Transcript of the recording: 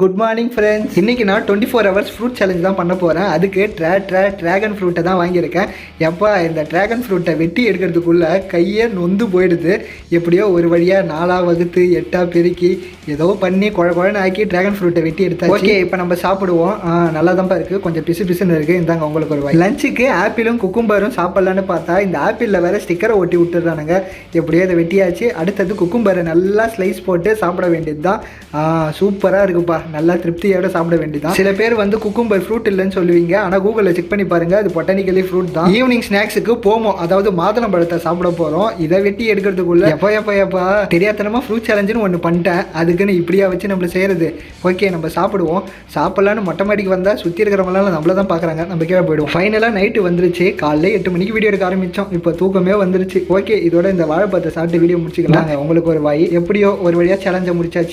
Good morning friends. இன்றைக்கி நான் 24 hours fruit challenge தான் பண்ண போகிறேன். அதுக்கு ட்ராகன் ஃப்ரூட்டை தான் வாங்கியிருக்கேன். எப்போ இந்த ட்ராகன் ஃப்ரூட்டை வெட்டி எடுக்கிறதுக்குள்ளே கையே நொந்து போயிடுது. எப்படியோ ஒரு வழியாக 4 வகுத்து 8 பெருக்கி ஏதோ பண்ணி குழன்னு ஆக்கி ட்ராகன் ஃப்ரூட்டை வெட்டி எடுத்தாச்சு. ஓகே, இப்போ நம்ம சாப்பிடுவோம். நல்லா தான் இருக்குது, கொஞ்சம் பிசுன்னு இருக்குது. இந்தாங்க உங்களுக்கு ஒரு வாய். லஞ்சுக்கு ஆப்பிளும் குக்கும்பரும் சாப்பிட்லான்னு பார்த்தா இந்த ஆப்பிளில் வேறு ஸ்டிக்கரை ஒட்டி விட்டுறானுங்க. எப்படியோ இதை வெட்டியாச்சு. அடுத்தது குக்கும்பரை நல்லா ஸ்லைஸ் போட்டு சாப்பிட வேண்டியது தான். சூப்பராக இருக்குப்பா, நல்லா திருப்தியோட சாப்பிட வேண்டியதான். சில பேர் வந்து குக்கும்பர் ஃப்ரூட் இல்லைன்னு சொல்லுவீங்க, ஆனால் கூகுளில் செக் பண்ணி பாருங்க, அது பொட்டானிக்கலி ஃப்ரூட் தான். ஈவினிங் ஸ்நாக்ஸுக்கு போமோ, அதாவது மாதுளம் பழத்தை சாப்பிட போகிறோம். இதை வெட்டி எடுக்கிறதுக்குள்ள எப்பா தெரியாதனமா ஃப்ரூட் சேலஞ்சுன்னு ஒன்று பண்ணிட்டேன். அதுக்குன்னு இப்படியா வச்சு நம்மள செய்யறது. ஓகே, நம்ம சாப்பிடுவோம். சாப்பிடலான்னு மொட்டை மாடிக்கு வந்தால் சுற்றி இருக்கிறவங்களாம் நம்மள தான் பார்க்குறாங்க, நம்ம கீழே போயிடுவோம். ஃபைனலாக நைட்டு வந்துருச்சு. காலையில் 8 மணிக்கு வீடியோ எடுக்க ஆரம்பித்தோம். இப்போ தூக்கமே வந்துருச்சு. ஓகே, இதோட இந்த வாழைப்பழத்தை சாப்பிட்டு வீடியோ முடிச்சுக்கலாம். உங்களுக்கு ஒரு வாய். எப்படியோ ஒரு வழியாக சேலஞ்சை முடிச்சாச்சு.